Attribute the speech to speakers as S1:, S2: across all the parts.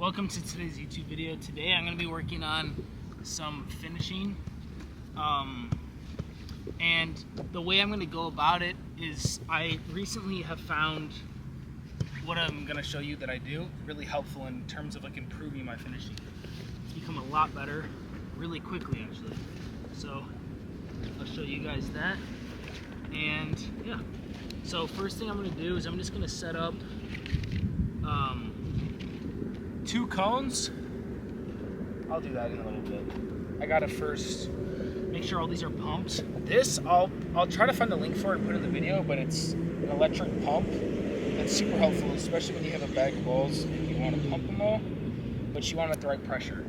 S1: Welcome to today's YouTube video. Today I'm going to be working on some finishing, and the way I'm going to go about it is I recently have found what I'm going to show you that I do really helpful in terms of like improving my finishing. It's become a lot better really quickly actually. So I'll show you guys that, and yeah. So first thing I'm going to do is I'm just going to set up 2 cones. I'll do that in a little bit. I gotta first make sure all these are pumped. This, I'll try to find a link for it and put it in the video, but it's an electric pump. That's super helpful, especially when you have a bag of balls and you want to pump them all, but you want it at the right pressure.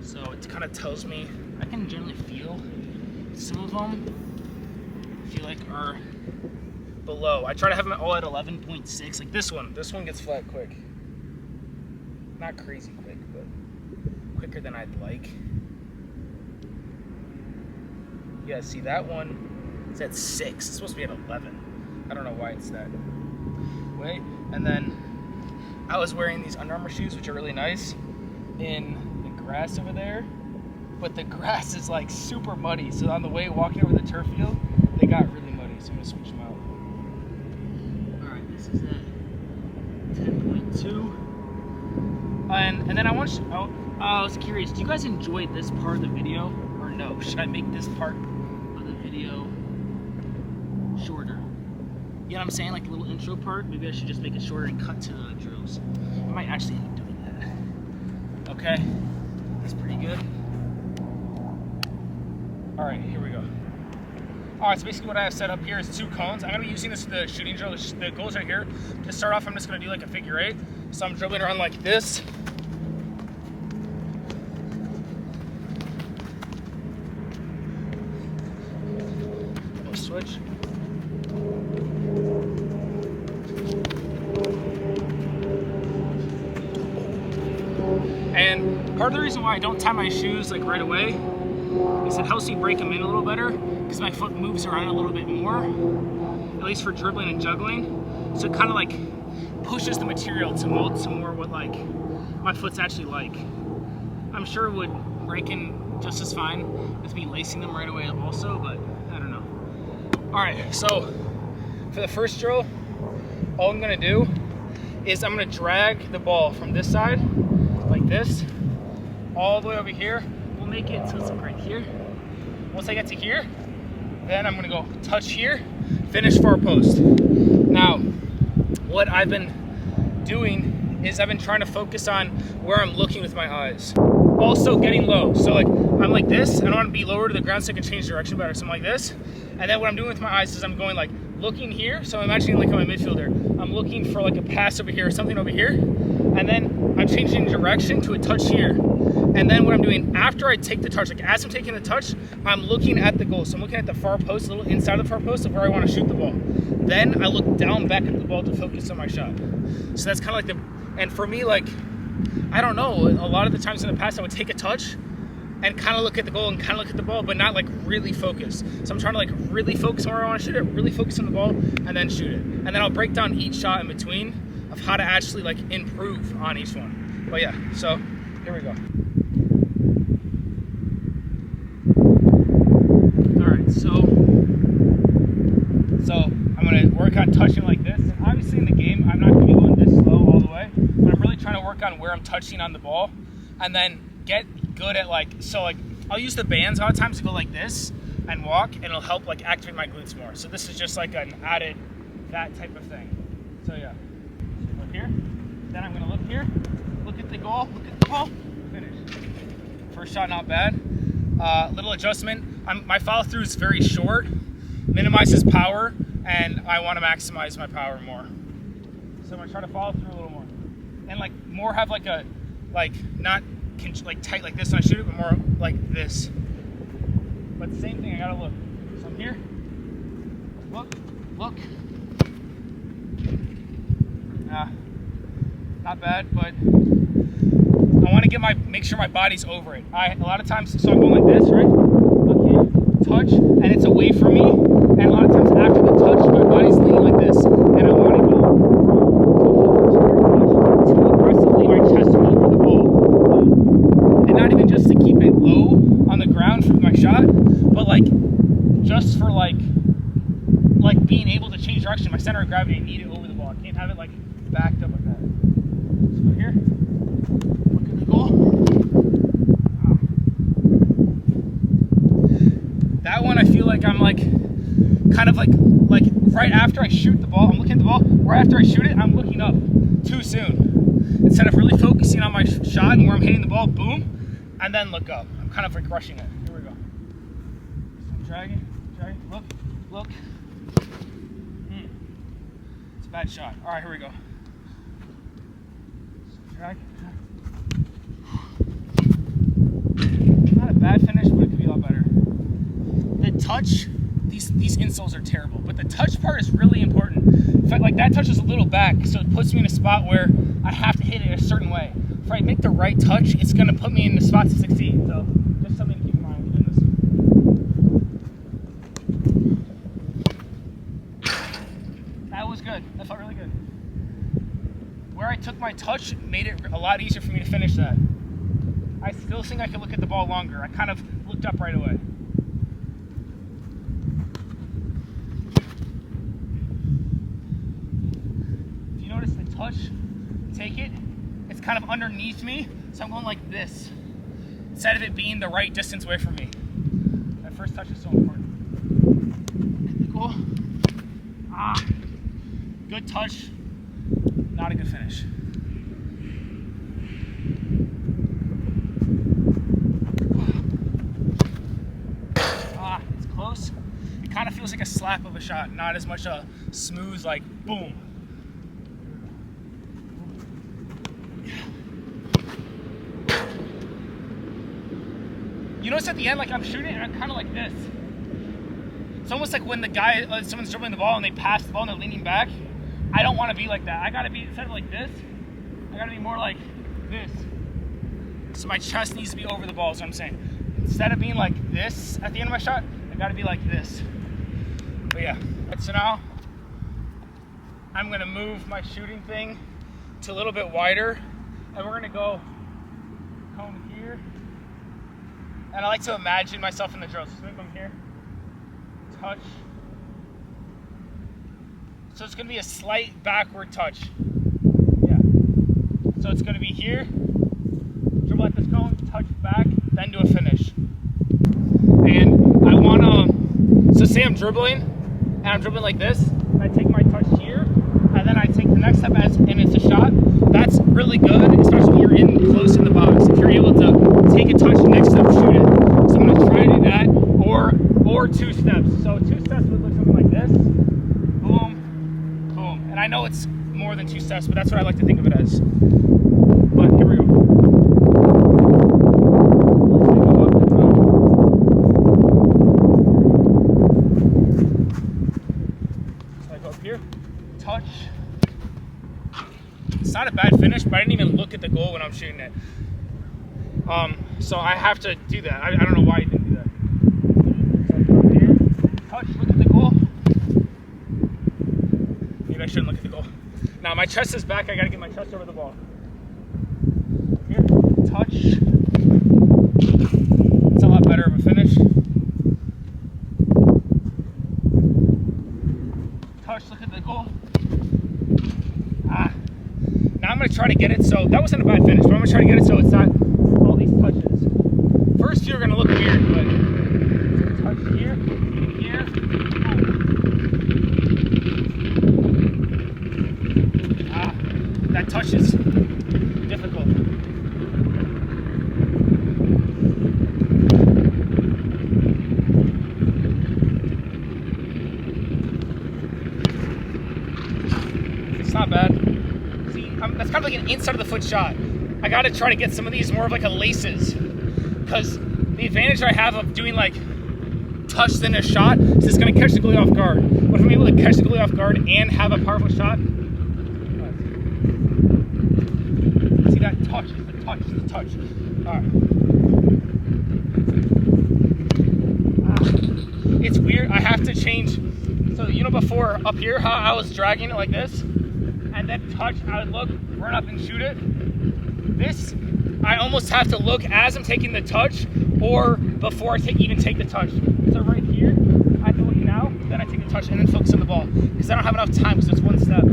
S1: So it kind of tells me, I can generally feel some of them, I feel like are below. I try to have them all at 11.6, like this one gets flat quick. Not crazy quick, but quicker than I'd like. Yeah, see that one is at 6. It's supposed to be at 11. I don't know why it's that way. And then I was wearing these Under Armour shoes, which are really nice, in the grass over there. But the grass is like super muddy. So on the way walking over the turf field, they got really muddy. So I'm gonna switch them out. All right, this is at 10.2. And then I was curious, do you guys enjoy this part of the video or no? Should I make this part of the video shorter? You know what I'm saying? Like a little intro part? Maybe I should just make it shorter and cut to the drills. I might actually end up doing that. Okay, that's pretty good. All right, here we go. All right, so basically what I have set up here is 2 cones. I'm gonna be using this for the shooting drill. The goal's right here. To start off, I'm just gonna do like a figure 8. So I'm dribbling around like this. We'll switch. And part of the reason why I don't tie my shoes like right away is it helps me break them in a little better because my foot moves around a little bit more, at least for dribbling and juggling. So it kind of like pushes the material to mold some more what like my foot's actually like. I'm sure it would break in just as fine with me lacing them right away also, but I don't know. All right, so for the first drill, all I'm gonna do is I'm gonna drag the ball from this side, like this, all the way over here. We'll make it so it's like right here. Once I get to here, then I'm gonna go touch here, finish far post. Now, what I've been doing is I've been trying to focus on where I'm looking with my eyes. Also getting low. So like I'm like this, I don't want to be lower to the ground so I can change direction better. So I'm like this. And then what I'm doing with my eyes is I'm going like looking here. So I'm imagining like I'm a midfielder. I'm looking for like a pass over here or something over here. And then I'm changing direction to a touch here. And then what I'm doing after I take the touch, like as I'm taking the touch, I'm looking at the goal. So I'm looking at the far post, a little inside of the far post of where I want to shoot the ball. Then I look down back at the ball to focus on my shot. So that's kind of like the, and for me, like, I don't know, a lot of the times in the past I would take a touch and kind of look at the goal and kind of look at the ball, but not like really focus. So I'm trying to like really focus on where I want to shoot it, really focus on the ball, and then shoot it. And then I'll break down each shot in between of how to actually like improve on each one. But yeah, so here we go. All right, so I'm gonna work on touching like this. And obviously in the game, I'm not gonna be going this slow all the way, but I'm really trying to work on where I'm touching on the ball and then get good at like, so like I'll use the bands a lot of times to go like this and walk, and it'll help like activate my glutes more. So this is just like an added, that type of thing. So yeah, so look here, then I'm gonna look here, look at the goal, finish. First shot, not bad. Little adjustment. My follow through is very short, minimizes power, and I want to maximize my power more. So I'm gonna try to follow through a little more, and like more have like a, like not like tight like this when I shoot it, but more like this. But the same thing, I gotta look. So I'm here, look. Not bad, but I want to make sure my body's over it. A lot of times, so I'm going like this, right? Look here, touch, and it's away from me. And a lot of times after the touch, my body's leaning like this, and I want to go to aggressively my chest over the ball. center of gravity. I need it over the ball. I can't have it like backed up like that. So go here. Look at the goal. That one I feel like I'm like kind of like right after I shoot the ball, I'm looking at the ball. Right after I shoot it, I'm looking up too soon. Instead of really focusing on my shot and where I'm hitting the ball, boom, and then look up. I'm kind of like rushing it. Here we go. So I'm dragging, look. It's a bad shot. All right, here we go. Drag. Not a bad finish, but it could be a lot better. The touch, these insoles are terrible, but the touch part is really important. In fact, like that touch is a little back, so it puts me in a spot where I have to hit it a certain way. If I make the right touch, it's gonna put me in the spot to succeed. So just something to keep in mind when doing this. That was good. That felt really good. Where I took my touch made it a lot easier for me to finish that. I still think I could look at the ball longer. I kind of looked up right away. If you notice the touch, take it, it's kind of underneath me, so I'm going like this, instead of it being the right distance away from me. That first touch is so important. Cool. Good touch, not a good finish. It's close. It kind of feels like a slap of a shot, not as much a smooth like boom. You notice at the end, like I'm shooting and I'm kind of like this. It's almost like when the guy, someone's dribbling the ball and they pass the ball and they're leaning back. I don't want to be like that. I gotta be, instead of like this, I gotta be more like this. So my chest needs to be over the ball, is what I'm saying. Instead of being like this at the end of my shot, I gotta be like this. But yeah, so now I'm gonna move my shooting thing to a little bit wider, and we're gonna go come here. And I like to imagine myself in the drill. So swing from here, touch. So it's gonna be a slight backward touch. Yeah. So it's gonna be here, dribble at this cone, touch back, then do a finish. And I wanna, so say I'm dribbling, and I'm dribbling like this, and I take my touch here, and then I take the next step and it's a shot. That's really good, especially when you're in close in the box. If you're able to take a touch, next step, shoot it. So I'm gonna try to do that, or two steps. So 2 steps would look something like this. Boom, boom. And I know it's more than 2 steps, but that's what I like to think of it as. But here we go. So I go up here, touch. It's not a bad finish, but I didn't even look at the goal when I'm shooting it. So I have to do that. I don't know why I didn't do that. So I come here, touch, look at the goal. Maybe I shouldn't look at the goal. Now my chest is back, I gotta get my chest over the ball. Here, touch. It's a lot better of a finish. Touch, look at the goal. Now I'm gonna try to get it so, that wasn't a bad finish, but I'm gonna try to get it so it's not all these touches. First you're gonna look weird, but touch here, here, boom. That touch is difficult. It's not bad. That's kind of like an inside of the foot shot. I gotta try to get some of these more of like a laces, because the advantage I have of doing like touch then a shot is it's gonna catch the goalie off guard. But if I'm able to catch the goalie off guard and have a powerful shot, see that touch, the touch, the touch. All right. It's weird. I have to change. So you know before up here how I was dragging it like this? And then touch, I would look, run up and shoot it. This, I almost have to look as I'm taking the touch or before I even take the touch. So right here, I have to look now, then I to take the touch and then focus on the ball because I don't have enough time because it's one step.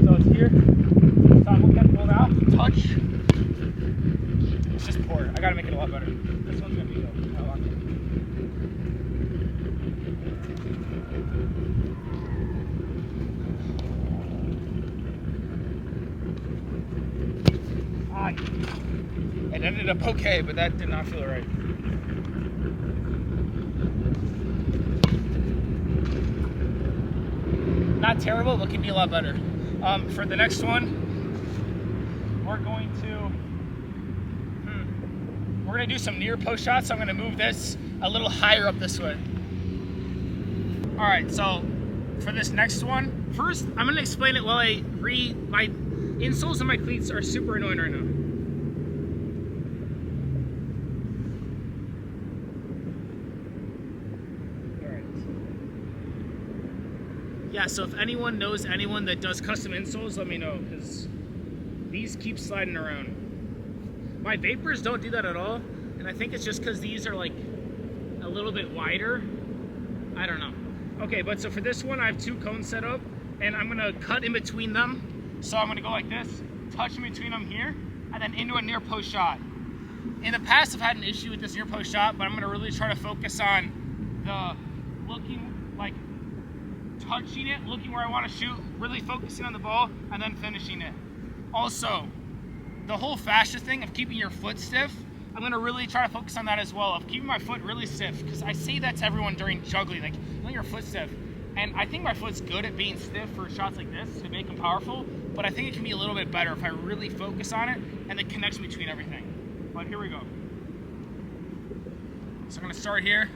S1: So it's here. So I'm looking at the ball now. Touch. It's just poor. I gotta make it a lot better. This one's gonna be good. It ended up okay, but that did not feel right. Not terrible, but could be a lot better. For the next one, we're gonna do some near post shots. So I'm gonna move this a little higher up this way. All right, so for this next one, first I'm gonna explain it while my insoles and my cleats are super annoying right now. Yeah, so if anyone knows anyone that does custom insoles, let me know, because these keep sliding around. My Vapors don't do that at all, and I think it's just because these are like a little bit wider. I don't know. Okay, but so for this one, I have 2 cones set up, and I'm gonna cut in between them. So I'm gonna go like this, touch in between them here, and then into a near post shot. In the past, I've had an issue with this near post shot, but I'm gonna really try to focus on the looking, like, touching it, looking where I want to shoot, really focusing on the ball, and then finishing it. Also, the whole fascia thing of keeping your foot stiff, I'm going to really try to focus on that as well, of keeping my foot really stiff, because I say that to everyone during juggling, like, you want your foot stiff. And I think my foot's good at being stiff for shots like this to make them powerful, but I think it can be a little bit better if I really focus on it and the connection between everything. But here we go. So I'm going to start here.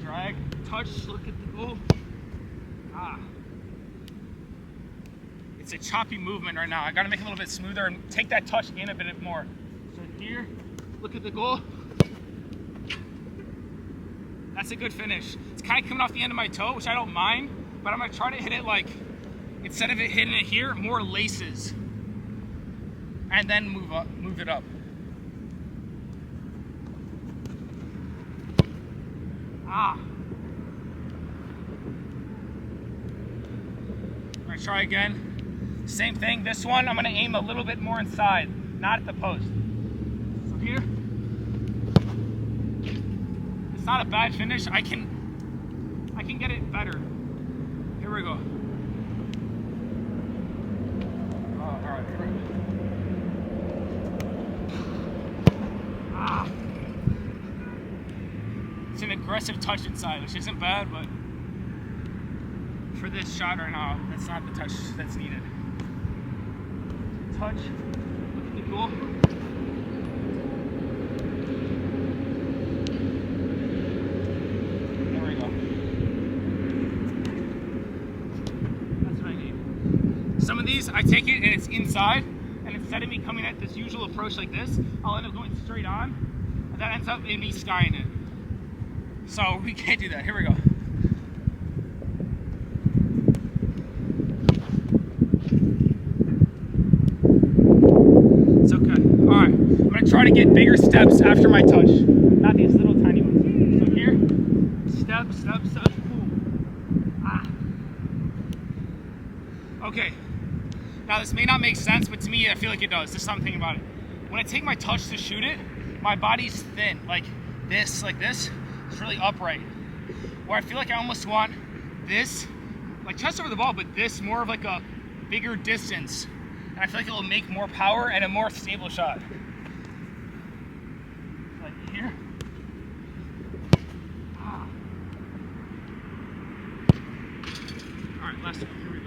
S1: Drag, touch, look at the goal. It's a choppy movement right now. I gotta make it a little bit smoother and take that touch in a bit more. So here, look at the goal. That's a good finish. It's kind of coming off the end of my toe, which I don't mind, but I'm gonna try to hit it like, instead of it hitting it here, more laces. And then move it up. I'm gonna try again. Same thing, this one, I'm gonna aim a little bit more inside, not at the post. So here, it's not a bad finish. I can get it better. Here we go. All right, here we go. It's an aggressive touch inside, which isn't bad, but for this shot right now, that's not the touch that's needed. Touch, look at the goal. There we go. That's what I need. Some of these, I take it and it's inside, and instead of me coming at this usual approach like this, I'll end up going straight on, and that ends up in me skying it. So we can't do that. Here we go. It's okay. All right. I'm going to try to get bigger steps after my touch, not these little tiny ones. So here, step, step, step. Okay. Now this may not make sense, but to me, I feel like it does. There's something about it. When I take my touch to shoot it, my body's thin, like this. It's really upright. Where I feel like I almost want this, like chest over the ball, but this more of like a bigger distance. And I feel like it will make more power and a more stable shot. Like here. All right, last one. Here we go.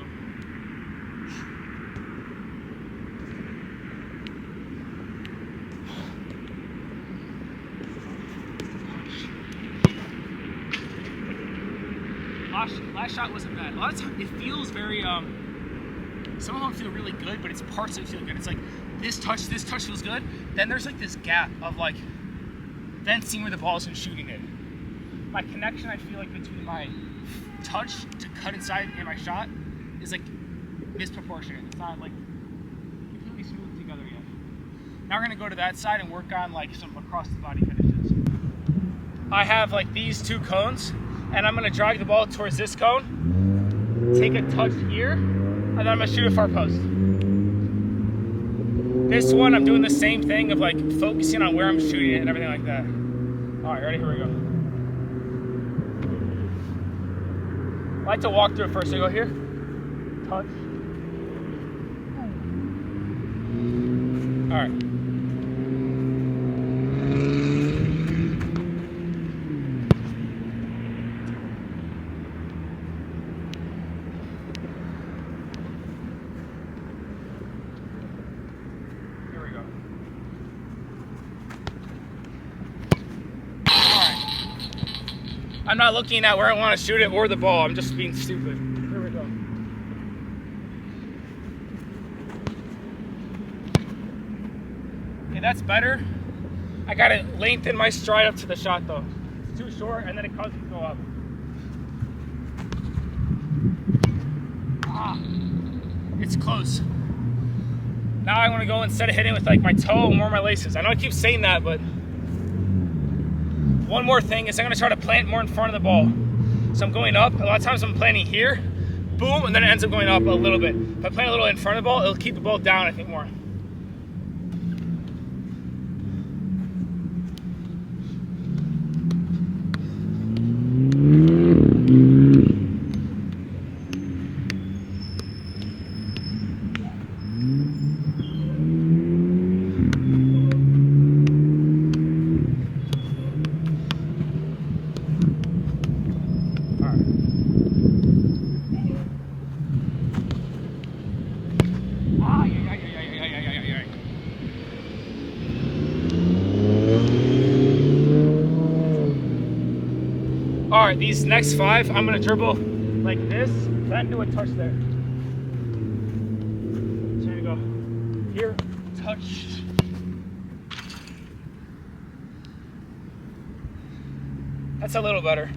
S1: Last shot wasn't bad. A lot of times it feels very, some of them feel really good, but it's parts that feel good. It's like this touch feels good. Then there's like this gap of like, then seeing where the ball is and shooting it. My connection, I feel like, between my touch to cut inside and my shot is like disproportionate. It's not like completely smooth together yet. Now we're gonna go to that side and work on like some across the body finishes. I have like these 2 cones, and I'm gonna drag the ball towards this cone, take a touch here, and then I'm gonna shoot a far post. This one, I'm doing the same thing of like focusing on where I'm shooting it and everything like that. All right, ready? Here we go. I like to walk through it first. So I go here, touch. All right. Here we go. All right. I'm not looking at where I want to shoot it or the ball. I'm just being stupid. Here we go. Okay, that's better. I gotta lengthen my stride up to the shot though. It's too short and then it causes it to go up. It's close. Now I want to go, instead of hitting with like my toe, more my laces. I know I keep saying that, but one more thing is I'm gonna try to plant more in front of the ball. So I'm going up. A lot of times I'm planting here, boom, and then it ends up going up a little bit. If I plant a little in front of the ball, it'll keep the ball down, I think, more. All right, these next 5, I'm gonna dribble like this, then do a touch there. So here you go. Here, touch. That's a little better.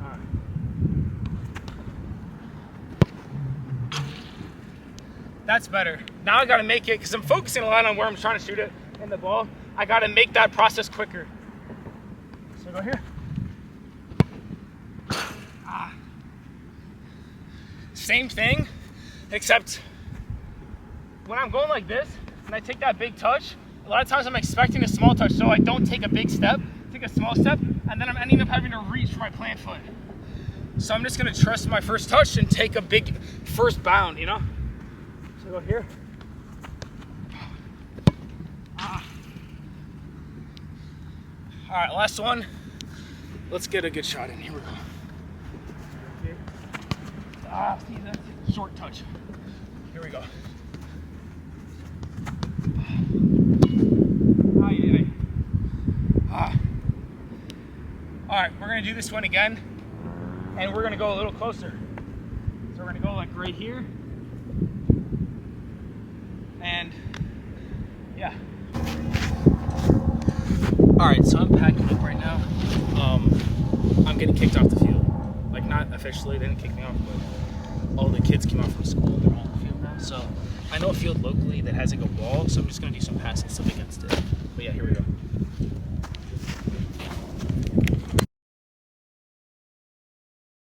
S1: All right. That's better. Now I gotta make it, because I'm focusing a lot on where I'm trying to shoot it in the ball. I gotta make that process quicker. So go here. Same thing, except when I'm going like this and I take that big touch, a lot of times I'm expecting a small touch, so I don't take a big step, take a small step, and then I'm ending up having to reach for my plant foot. So I'm just gonna trust my first touch and take a big first bound, you know? So go here. All right, last one. Let's get a good shot in. Here we go. See, that's a short touch. Here we go. All right, we're gonna do this one again, and we're gonna go a little closer. So we're gonna go like right here, and yeah. All right, so I'm packing up right now. I'm getting kicked off the field. Like, not officially, they didn't kick me off, but all the kids came out from school, they're all on the field now. So I know a field locally that has like a wall, so I'm just gonna do some passing stuff against it. But yeah, here we go.